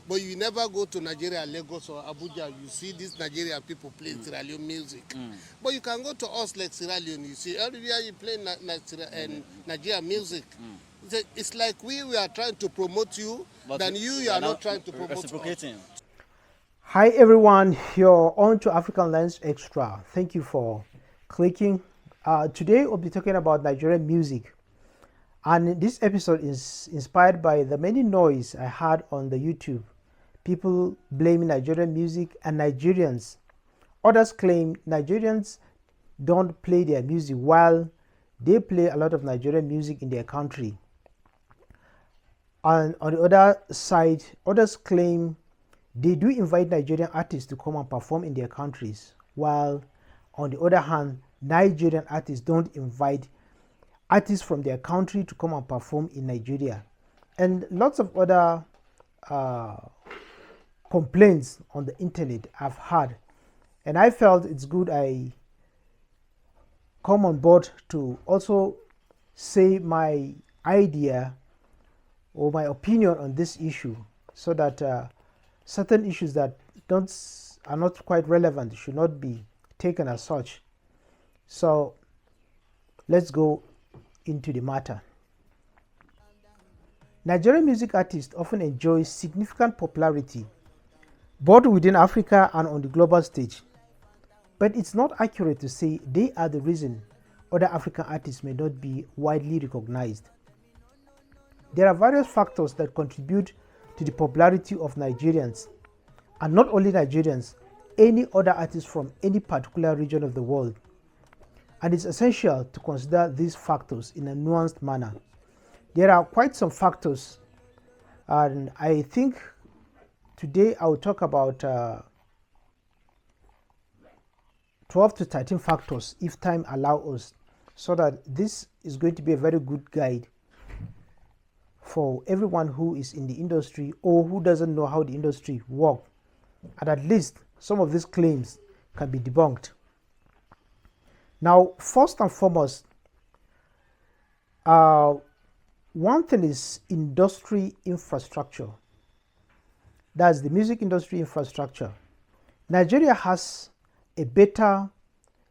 But you never go to Nigeria, Lagos or Abuja, you see these Nigerian people play Sierra Leone music. But you can go to us like Sierra Leone, you see everywhere you play Nigerian music. It's like we are trying to promote you, but than you are not trying to promote us. Hi everyone, you're on to African Lens Extra. Thank you for clicking. Today we'll be talking about Nigerian music. And this episode is inspired by the many noise I had on the YouTube. People blaming Nigerian music and Nigerians. Others claim Nigerians don't play their music while they play a lot of Nigerian music in their country. And on the other side, others claim they do invite Nigerian artists to come and perform in their countries, while on the other hand, Nigerian artists don't invite artists from their country to come and perform in Nigeria. And lots of other complaints on the internet I've had. And I felt it's good I come on board to also say my idea or my opinion on this issue, so that certain issues that are not quite relevant should not be taken as such. So let's go into the matter. Nigerian music artists often enjoy significant popularity both within Africa and on the global stage. But it's not accurate to say they are the reason other African artists may not be widely recognized. There are various factors that contribute to the popularity of Nigerians, and not only Nigerians, any other artist from any particular region of the world. And it's essential to consider these factors in a nuanced manner. There are quite some factors, and I think today I will talk about 12 to 13 factors if time allows us, so that this is going to be a very good guide for everyone who is in the industry or who doesn't know how the industry works. And at least some of these claims can be debunked. Now, first and foremost, one thing is industry infrastructure. That's the music industry infrastructure. Nigeria has a better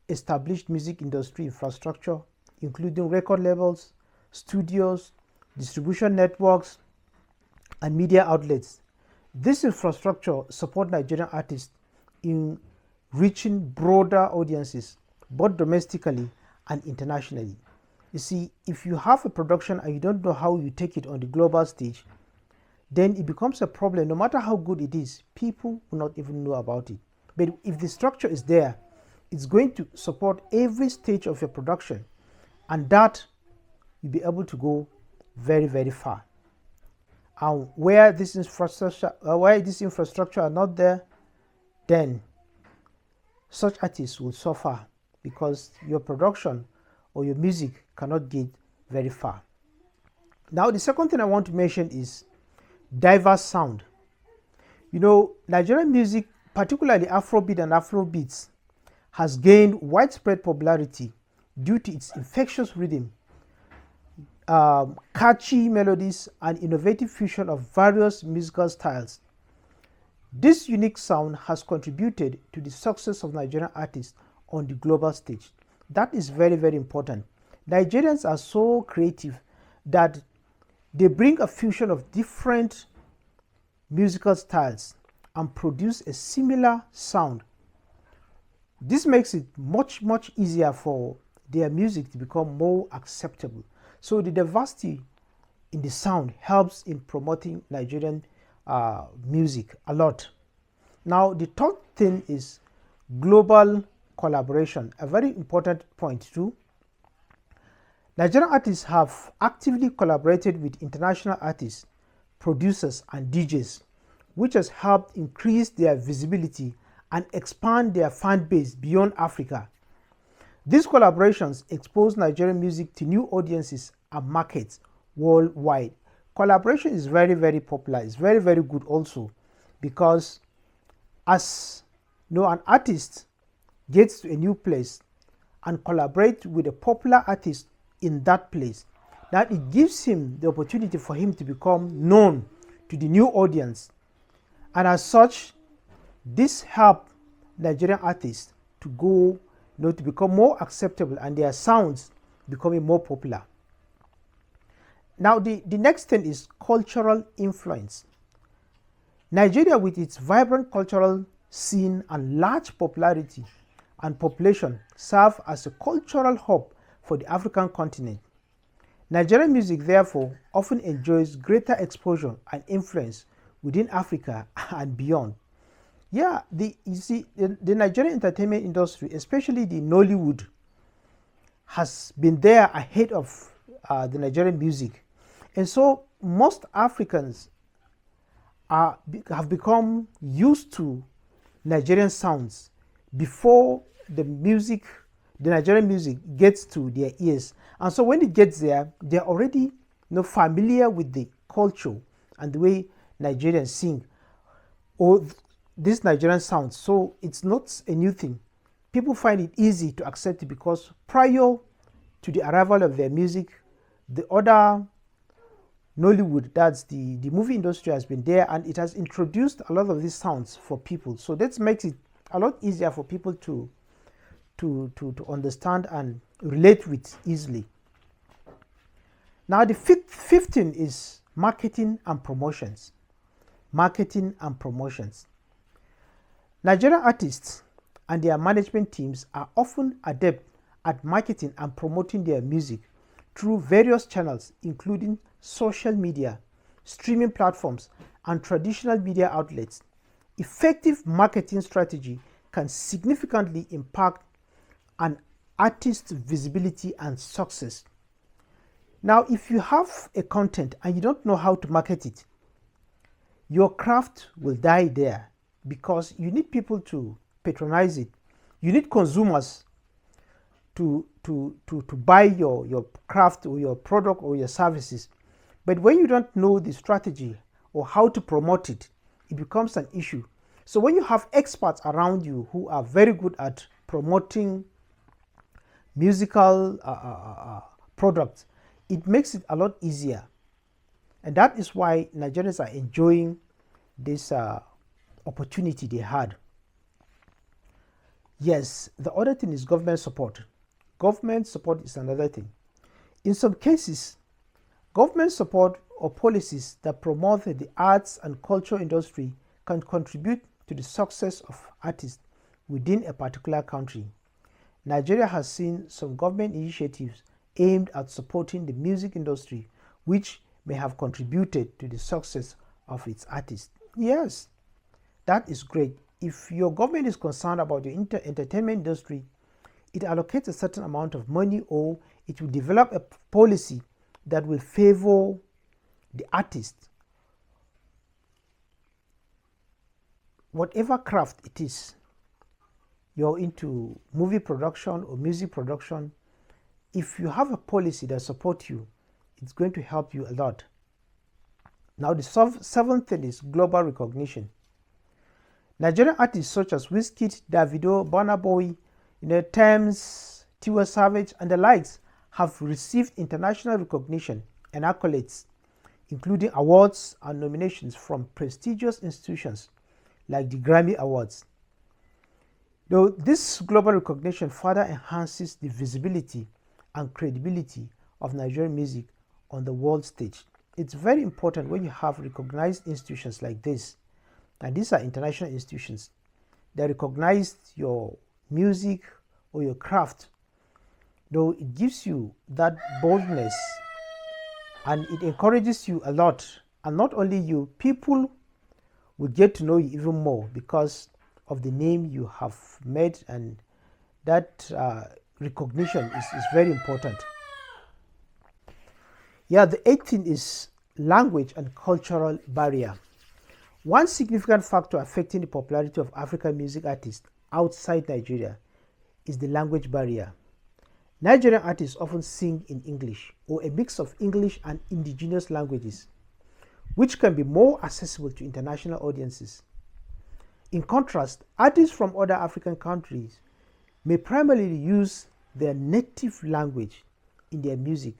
established music industry infrastructure, including record labels, studios, distribution networks, and media outlets. This infrastructure supports Nigerian artists in reaching broader audiences, both domestically and internationally. You see, if you have a production and you don't know how you take it on the global stage, then it becomes a problem. No matter how good it is, people will not even know about it. But if the structure is there, it's going to support every stage of your production, and that you'll be able to go very, very far. And where this infrastructure are not there, then such artists will suffer because your production or your music cannot get very far. Now, the second thing I want to mention is diverse sound. You know, Nigerian music, particularly Afrobeat and Afrobeats, has gained widespread popularity due to its infectious rhythm, catchy melodies, and innovative fusion of various musical styles. This unique sound has contributed to the success of Nigerian artists on the global stage. That is very, very important. Nigerians are so creative that they bring a fusion of different musical styles and produce a similar sound. This makes it much, much easier for their music to become more acceptable. So the diversity in the sound helps in promoting Nigerian music a lot. Now, the third thing is global collaboration, a very important point too. Nigerian artists have actively collaborated with international artists, producers, and DJs, which has helped increase their visibility and expand their fan base beyond Africa. These collaborations expose Nigerian music to new audiences and markets worldwide. Collaboration is very, very popular. It's very, very good also, because as you know, an artist gets to a new place and collaborates with a popular artist in that place, that it gives him the opportunity for him to become known to the new audience. And as such, this helped Nigerian artists to go, to become more acceptable and their sounds becoming more popular. Now, the next thing is cultural influence. Nigeria, with its vibrant cultural scene and large popularity and population, serve as a cultural hub for the African continent. Nigerian music, therefore, often enjoys greater exposure and influence within Africa and beyond. Yeah, the Nigerian entertainment industry, especially the Nollywood, has been there ahead of the Nigerian music. And so most Africans have become used to Nigerian sounds before the Nigerian music gets to their ears. And so when it gets there, they're already familiar with the culture and the way Nigerians sing or these Nigerian sounds. So it's not a new thing. People find it easy to accept it because prior to the arrival of their music, the other Nollywood, that's the movie industry, has been there, and it has introduced a lot of these sounds for people. So that makes it a lot easier for people to understand and relate with easily. Now the fifth thing is marketing and promotions. Marketing and promotions. Nigerian artists and their management teams are often adept at marketing and promoting their music through various channels, including social media, streaming platforms, and traditional media outlets. Effective marketing strategy can significantly impact an artist's visibility and success. Now, if you have a content and you don't know how to market it, your craft will die there because you need people to patronize it. You need consumers to buy your craft or your product or your services. But when you don't know the strategy or how to promote it, it becomes an issue. So when you have experts around you who are very good at promoting musical products, it makes it a lot easier. And that is why Nigerians are enjoying this opportunity they had. Yes, the other thing is government support. Government support is another thing. In some cases, government support or policies that promote the arts and culture industry can contribute to the success of artists within a particular country. Nigeria has seen some government initiatives aimed at supporting the music industry, which may have contributed to the success of its artists. Yes, that is great. If your government is concerned about the entertainment industry, it allocates a certain amount of money, or it will develop a policy that will favor the artist. Whatever craft it is, you're into movie production or music production, if you have a policy that supports you, it's going to help you a lot. Now the seventh thing is global recognition. Nigerian artists such as Wizkid, Davido, Burna Boy, Tems, Tiwa Savage, and the likes have received international recognition and accolades, including awards and nominations from prestigious institutions like the Grammy Awards. Though this global recognition further enhances the visibility and credibility of Nigerian music on the world stage. It's very important when you have recognized institutions like this, and these are international institutions, that recognize your music or your craft, though it gives you that boldness and it encourages you a lot. And not only you, people will get to know you even more because of the name you have made, and that recognition is very important. Yeah, the eighth thing is language and cultural barrier. One significant factor affecting the popularity of African music artists outside Nigeria is the language barrier. Nigerian artists often sing in English or a mix of English and indigenous languages, which can be more accessible to international audiences. In contrast, artists from other African countries may primarily use their native language in their music,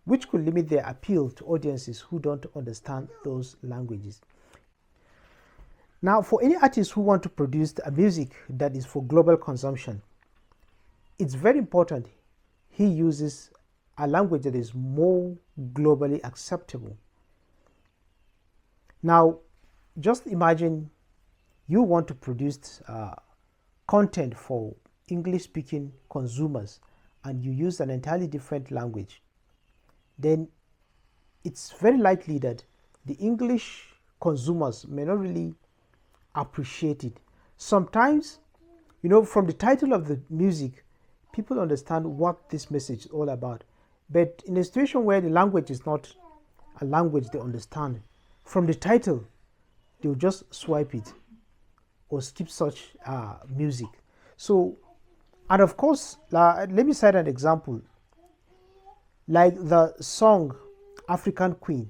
which could limit their appeal to audiences who don't understand those languages. Now, for any artist who want to produce a music that is for global consumption, it's very important he uses a language that is more globally acceptable. Now, just imagine you want to produce content for English-speaking consumers and you use an entirely different language. Then it's very likely that the English consumers may not really appreciate it. Sometimes, from the title of the music, people understand what this message is all about. But in a situation where the language is not a language they understand, from the title, they'll just swipe it or skip such music. So, and of course, let me cite an example. Like the song African Queen.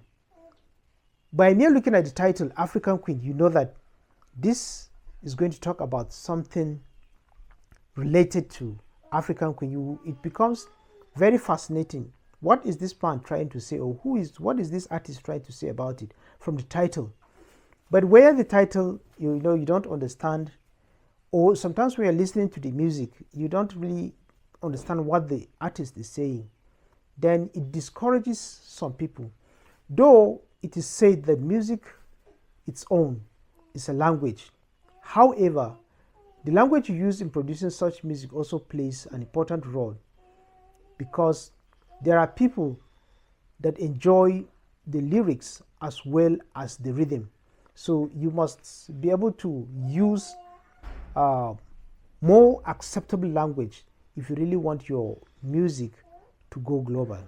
By mere looking at the title, African Queen, you know that this is going to talk about something related to African Queen. It becomes very fascinating. What is this plant trying to say, or what is this artist trying to say about it from the title? But where the title, you don't understand, or sometimes when you're listening to the music, you don't really understand what the artist is saying, then it discourages some people. Though it is said that music, its own, is a language. However, the language you use in producing such music also plays an important role, because there are people that enjoy the lyrics as well as the rhythm. So you must be able to use more acceptable language if you really want your music to go global.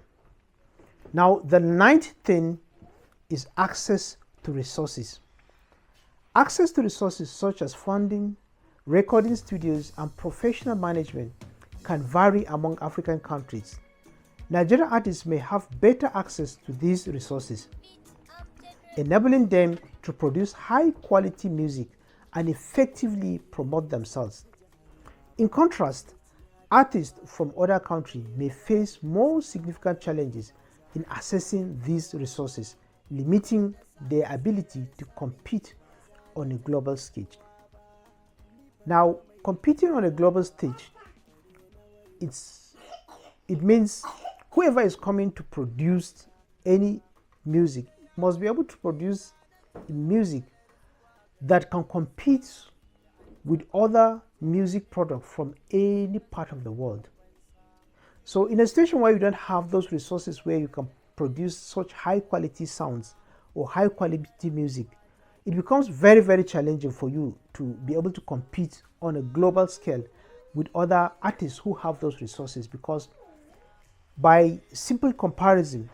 Now, the ninth thing is access to resources. Access to resources such as funding, recording studios, and professional management can vary among African countries. Nigerian artists may have better access to these resources, enabling them to produce high-quality music and effectively promote themselves. In contrast, artists from other countries may face more significant challenges in accessing these resources, limiting their ability to compete on a global stage. Now, competing on a global stage, it means whoever is coming to produce any music must be able to produce music that can compete with other music products from any part of the world. So in a situation where you don't have those resources where you can produce such high quality sounds or high quality music, it becomes very, very challenging for you to be able to compete on a global scale with other artists who have those resources, because by simple comparison,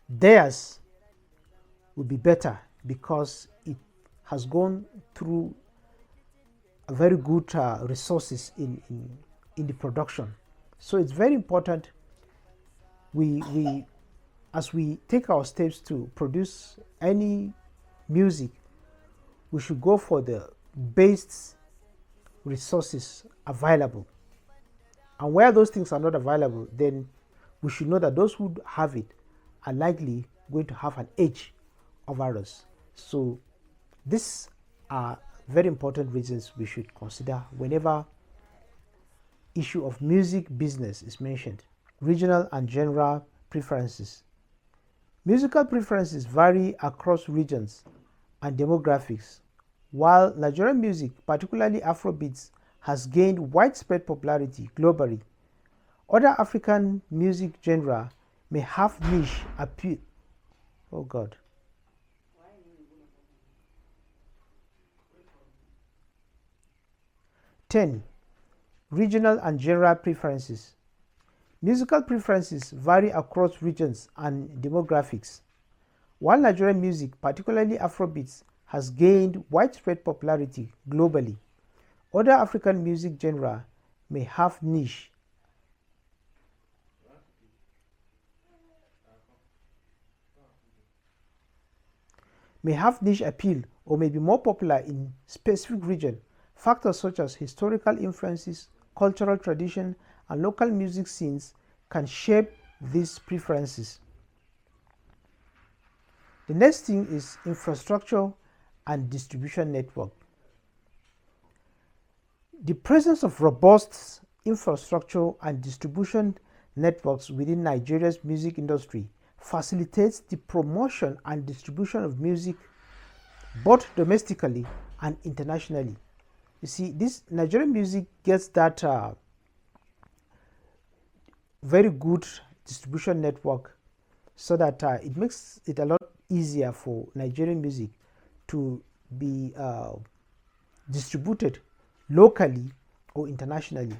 theirs will be better because it has gone through a very good resources in the production. So it's very important we as we take our steps to produce any music, we should go for the best resources available. And where those things are not available, then we should know that those who have it are likely going to have an edge over us. So these are very important reasons we should consider whenever issue of music business is mentioned. Regional and genre preferences. Musical preferences vary across regions and demographics. While Nigerian music, particularly Afrobeats, has gained widespread popularity globally, other African music genre may have niche appeal. Oh God. 10. Regional and genre preferences. Musical preferences vary across regions and demographics. While Nigerian music, particularly Afrobeats, has gained widespread popularity globally, other African music genre may have niche appeal or may be more popular in specific region. Factors such as historical influences, cultural tradition, and local music scenes can shape these preferences. The next thing is infrastructure and distribution network. The presence of robust infrastructure and distribution networks within Nigeria's music industry facilitates the promotion and distribution of music both domestically and internationally. You see, this Nigerian music gets that very good distribution network, so that it makes it a lot easier for Nigerian music to be distributed locally or internationally,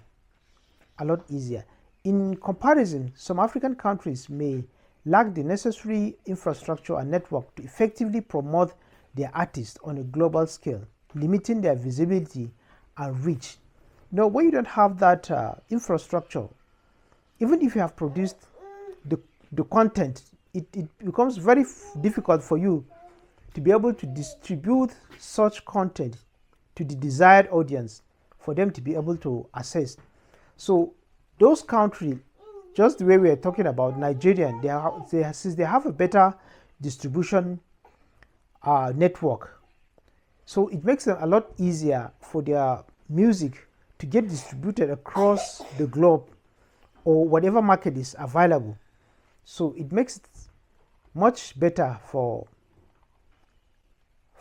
a lot easier. In comparison, some African countries may lack the necessary infrastructure and network to effectively promote their artists on a global scale, limiting their visibility and reach. Now, when you don't have that infrastructure, even if you have produced the content, it becomes very difficult for you to be able to distribute such content to the desired audience for them to be able to access. So those countries, just the way we are talking about Nigerian, since they have a better distribution network, so it makes it a lot easier for their music to get distributed across the globe or whatever market is available. So it makes it much better for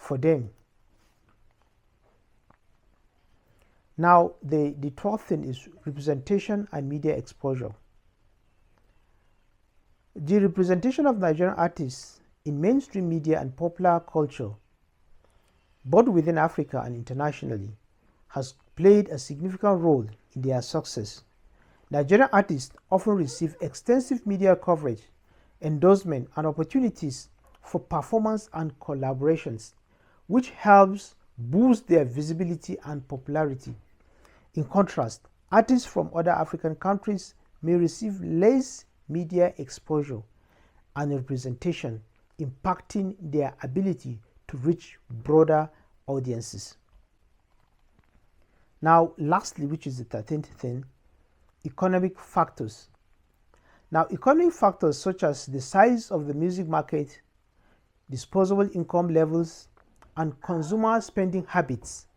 them. Now, the 12th thing is representation and media exposure. The representation of Nigerian artists in mainstream media and popular culture, both within Africa and internationally, has played a significant role in their success. Nigerian artists often receive extensive media coverage, endorsement, and opportunities for performance and collaborations, which helps boost their visibility and popularity. In contrast, artists from other African countries may receive less media exposure and representation, impacting their ability to reach broader audiences. Now, lastly, which is the 13th thing, economic factors. Now, economic factors such as the size of the music market, disposable income levels, and consumer spending habits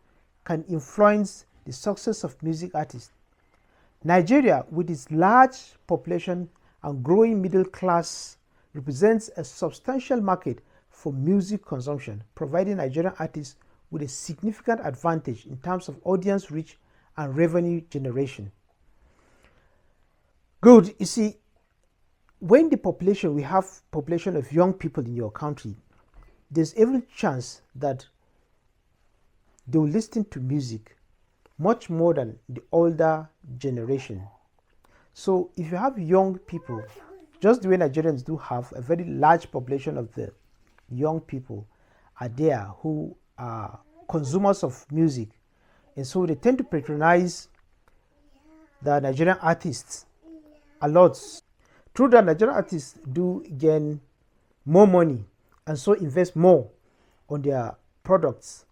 can influence the success of music artists. Nigeria, with its large population and growing middle class, represents a substantial market for music consumption, providing Nigerian artists with a significant advantage in terms of audience reach and revenue generation. Good. You see, when we have population of young people in your country, there's every chance that they will listen to music much more than the older generation. So if you have young people, just the way Nigerians do have a very large population of the young people are there who are consumers of music, and so they tend to patronize the Nigerian artists a lot. True that Nigerian artists do gain more money and so invest more on their products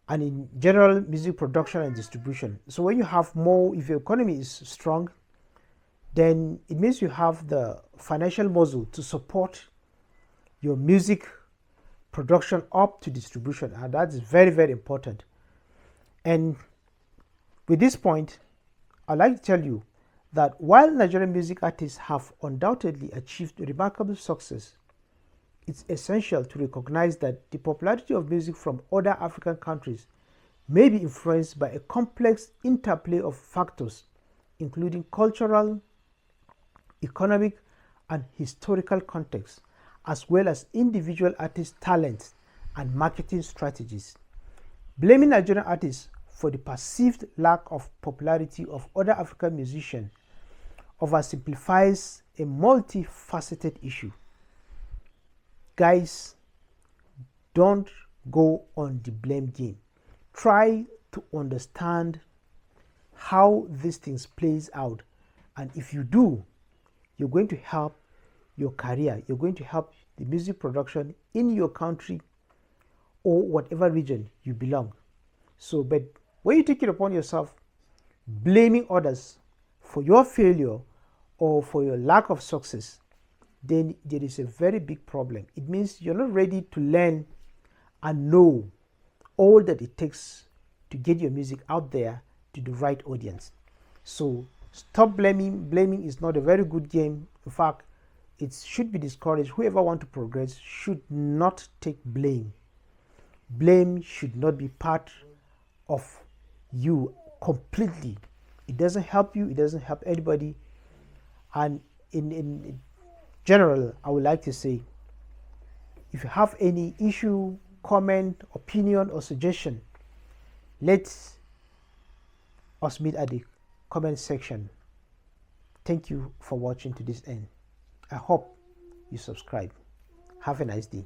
and in general music production and distribution. So when you have more, if your economy is strong, then it means you have the financial muscle to support your music production up to distribution, and that is very, very important. And with this point, I'd like to tell you that while Nigerian music artists have undoubtedly achieved remarkable success, it's essential to recognize that the popularity of music from other African countries may be influenced by a complex interplay of factors, including cultural, economic, and historical context, as well as individual artist talents and marketing strategies. Blaming Nigerian artists for the perceived lack of popularity of other African musicians oversimplifies a multifaceted issue. Guys, don't go on the blame game. Try to understand how these things plays out, and if you do, you're going to help your career, you're going to help the music production in your country or whatever region you belong. So, but when you take it upon yourself, blaming others for your failure or for your lack of success, then there is a very big problem. It means you're not ready to learn and know all that it takes to get your music out there to the right audience. So stop blaming. Blaming is not a very good game. In fact, it should be discouraged. Whoever wants to progress should not take blame. Blame should not be part of you completely. It doesn't help you, it doesn't help anybody. And in general, I would like to say, if you have any issue, comment, opinion, or suggestion, let us meet at the comment section. Thank you for watching to this end. I hope you subscribe. Have a nice day.